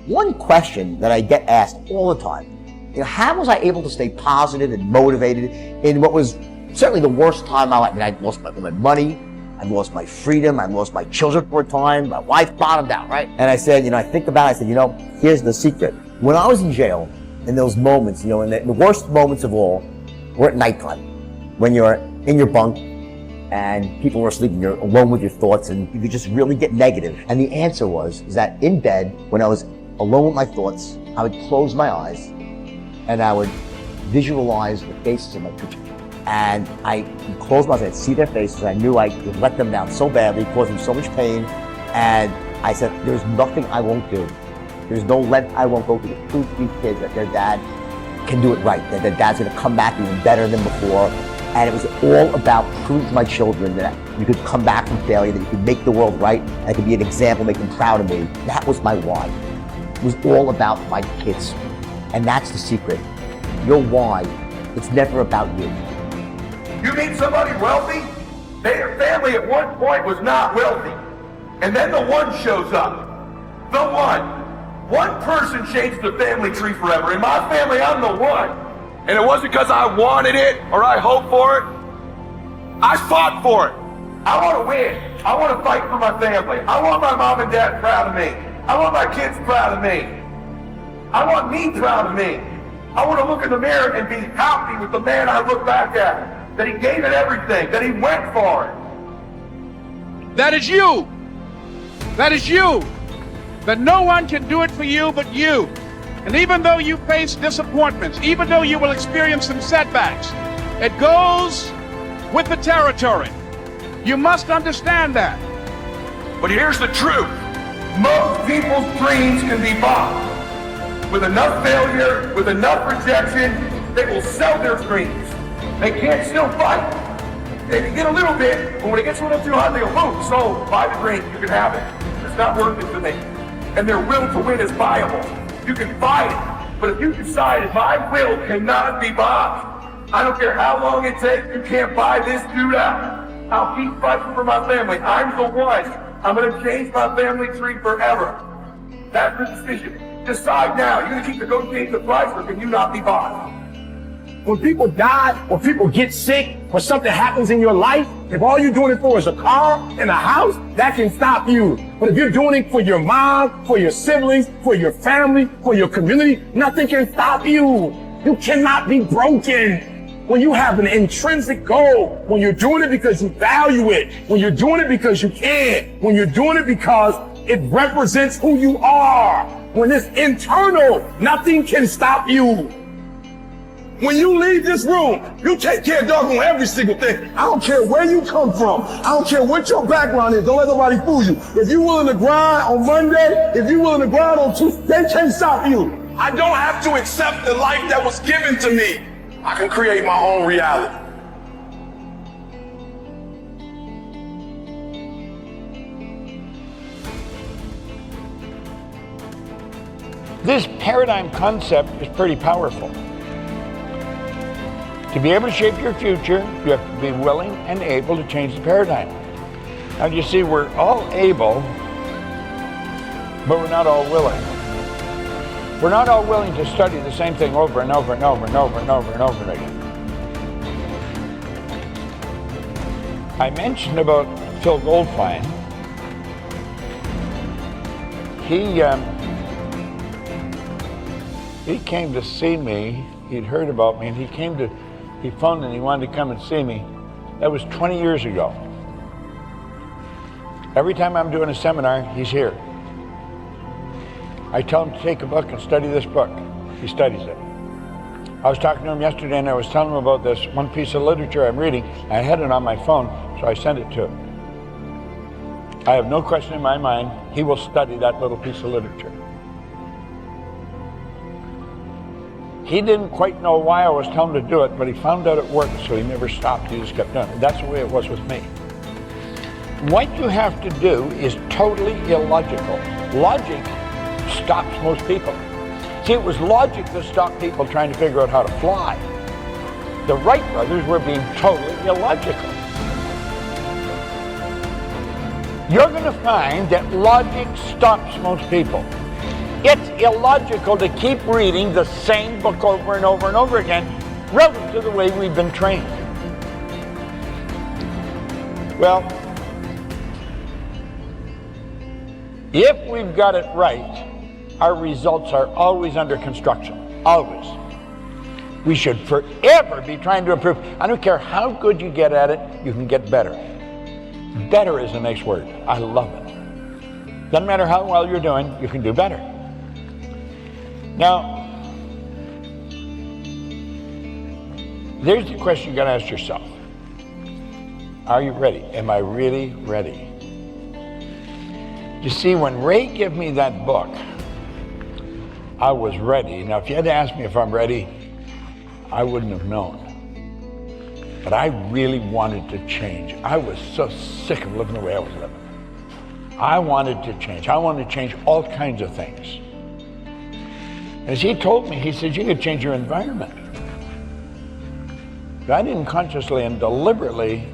one question that I get asked all the time, how was I able to stay positive and motivated in what was certainly the worst time of my life? I lost my money, I lost my freedom, I lost my children for a time, my wife bottomed out, right? And I said, I think about it, I said, here's the secret. When I was in jail, in those moments, and the worst moments of all were at nighttime, when you're in your bunk and people were asleep and you're alone with your thoughts and you could just really get negative. And the answer is that in bed, when I was alone with my thoughts, I would close my eyes and I would visualize the faces of my people. And I closed my eyes, I'd see their faces, I knew I would let them down so badly, causing so much pain. And I said, there's nothing I won't do. There's no length I won't go to prove to these kids that their dad can do it right, that their dad's gonna come back even better than before. And it was all about proving to my children that you could come back from failure, that you could make the world right, and I could be an example, make them proud of me. That was my why. It was all about my kids. And that's the secret. Your why, it's never about you. You meet somebody wealthy? Their family at one point was not wealthy. And then the one shows up. The one. One person changed the family tree forever. In my family, I'm the one. And it wasn't because I wanted it or I hoped for it. I fought for it. I want to win. I want to fight for my family. I want my mom and dad proud of me. I want my kids proud of me. I want me proud of me. I want to look in the mirror and be happy with the man I look back at. That he gave it everything. That he went for it. That is you. That is you. That no one can do it for you but you. And even though you face disappointments, even though you will experience some setbacks, it goes with the territory. You must understand that. But here's the truth. Most people's dreams can be bought. With enough failure, with enough rejection, they will sell their dreams. They can't still fight. They can get a little bit, but when it gets a little too hot, they go, boom, sold, buy the dream, you can have it. It's not worth it for me. And their will to win is viable. You can fight it, but if you decide my will cannot be bought, I don't care how long it takes, you can't buy this dude out. I'll keep fighting for my family. I'm the one. I'm gonna change my family tree forever. That's the decision. Decide now. You're gonna keep negotiating the price, or can you not be bought? When people die, or people get sick, or something happens in your life, if all you're doing it for is a car and a house, that can stop you. But if you're doing it for your mom, for your siblings, for your family, for your community, nothing can stop you. You cannot be broken. When you have an intrinsic goal, when you're doing it because you value it, when you're doing it because you can, when you're doing it because it represents who you are, when it's internal, nothing can stop you. When you leave this room, you take care of doggone every single thing. I don't care where you come from. I don't care what your background is. Don't let nobody fool you. If you're willing to grind on Monday, if you're willing to grind on Tuesday, they can't stop you. I don't have to accept the life that was given to me. I can create my own reality. This paradigm concept is pretty powerful. To be able to shape your future, you have to be willing and able to change the paradigm. Now you see, we're all able, but we're not all willing. We're not all willing to study the same thing over and over and over and over and over and over again. I mentioned about Phil Goldfine. He came to see me. He'd heard about me, and he phoned and he wanted to come and see me. That was 20 years ago. Every time I'm doing a seminar, he's here. I tell him to take a book and study this book. He studies it. I was talking to him yesterday and I was telling him about this one piece of literature I'm reading. I had it on my phone, so I sent it to him. I have no question in my mind, he will study that little piece of literature. He didn't quite know why I was telling him to do it, but he found out it worked, so he never stopped. He just kept doing it. That's the way it was with me. What you have to do is totally illogical. Logic stops most people. See, it was logic that stopped people trying to figure out how to fly. The Wright brothers were being totally illogical. You're going to find that logic stops most people. It's illogical to keep reading the same book over and over and over again relative to the way we've been trained. Well, if we've got it right, our results are always under construction, always. We should forever be trying to improve. I don't care how good you get at it, you can get better. Better is a nice word. I love it. Doesn't matter how well you're doing, you can do better. Now, there's the question you got to ask yourself. Are you ready? Am I really ready? You see, when Ray gave me that book, I was ready. Now, if you had to ask me if I'm ready, I wouldn't have known. But I really wanted to change. I was so sick of living the way I was living. I wanted to change. I wanted to change all kinds of things. As he told me, he said, you could change your environment. I didn't consciously and deliberately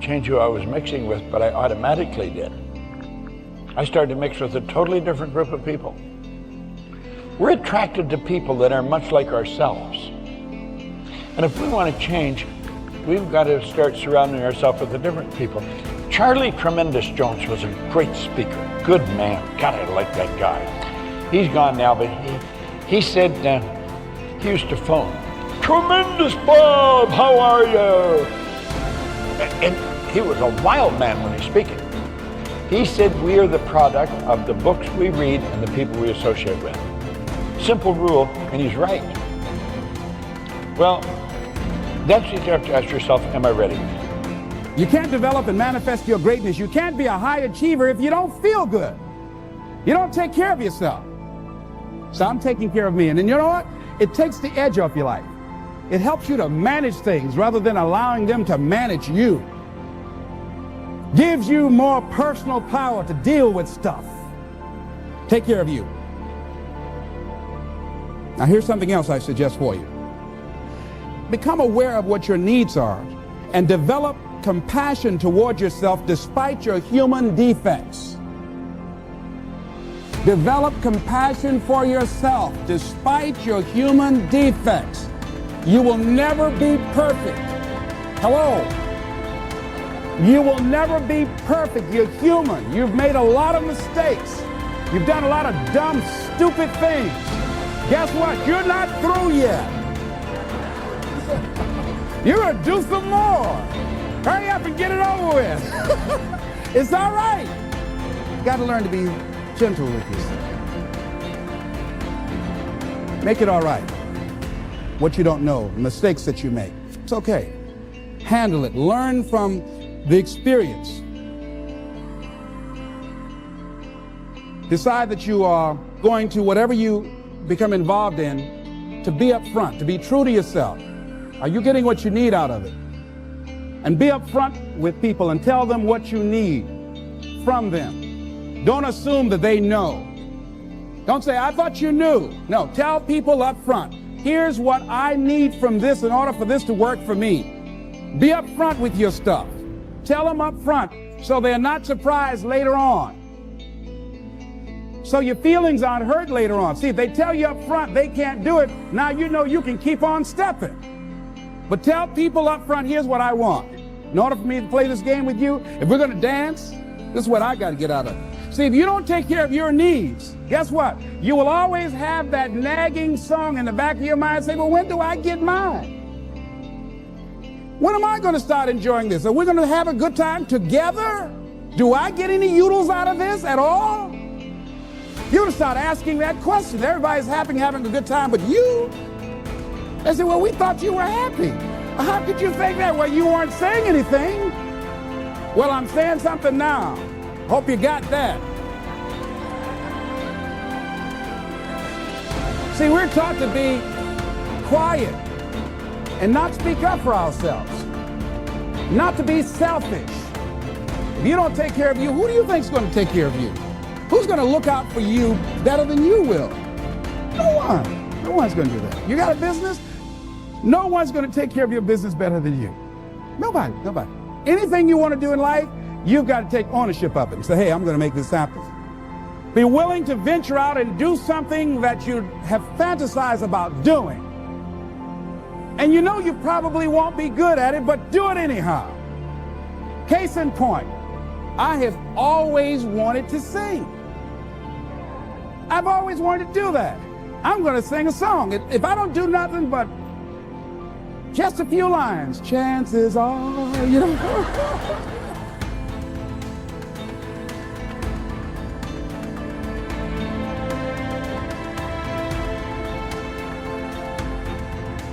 change who I was mixing with, but I automatically did. I started to mix with a totally different group of people. We're attracted to people that are much like ourselves. And if we want to change, we've got to start surrounding ourselves with the different people. Charlie Tremendous Jones was a great speaker, good man. God, I like that guy. He's gone now, but he said, he used to phone, "Tremendous Bob, how are you?" And he was a wild man when he's speaking. He said, we are the product of the books we read and the people we associate with. Simple rule, and he's right. Well, that's what you have to ask yourself, am I ready? You can't develop and manifest your greatness. You can't be a high achiever if you don't feel good. You don't take care of yourself. So I'm taking care of me. And then you know what? It takes the edge off your life. It helps you to manage things rather than allowing them to manage you. Gives you more personal power to deal with stuff. Take care of you. Now here's something else I suggest for you. Become aware of what your needs are and develop compassion toward yourself despite your human defects. Develop compassion for yourself despite your human defects. You will never be perfect. Hello? You will never be perfect. You're human. You've made a lot of mistakes. You've done a lot of dumb, stupid things. Guess what? You're not through yet. You're going to do some more. Hurry up and get it over with. It's all right. You got to learn to be gentle with yourself. Make it all right. What you don't know, mistakes that you make. It's okay. Handle it. Learn from the experience. Decide that you are going to, whatever you become involved in, to be up front, to be true to yourself. Are you getting what you need out of it? And be up front with people and tell them what you need from them. Don't assume that they know. Don't say, I thought you knew. No, tell people up front. Here's what I need from this in order for this to work for me. Be up front with your stuff. Tell them up front so they're not surprised later on. So your feelings aren't hurt later on. See, if they tell you up front they can't do it, now you know you can keep on stepping. But tell people up front, here's what I want. In order for me to play this game with you, if we're going to dance, this is what I got to get out of it. See, if you don't take care of your needs, guess what? You will always have that nagging song in the back of your mind say, well, when do I get mine? When am I going to start enjoying this? Are we going to have a good time together? Do I get any oodles out of this at all? You're going to start asking that question. Everybody's happy, having a good time, but you? They say, well, we thought you were happy. How could you think that? Well, you weren't saying anything. Well, I'm saying something now. Hope you got that. See, we're taught to be quiet and not speak up for ourselves. Not to be selfish. If you don't take care of you, who do you think's going to take care of you? Who's going to look out for you better than you will? No one. No one's going to do that. You got a business? No one's going to take care of your business better than you. Nobody. Anything you want to do in life, you've got to take ownership of it and say, hey, I'm going to make this happen. Be willing to venture out and do something that you have fantasized about doing. And you know you probably won't be good at it, but do it anyhow. Case in point, I have always wanted to sing. I've always wanted to do that. I'm going to sing a song. If I don't do nothing but just a few lines, chances are, you know.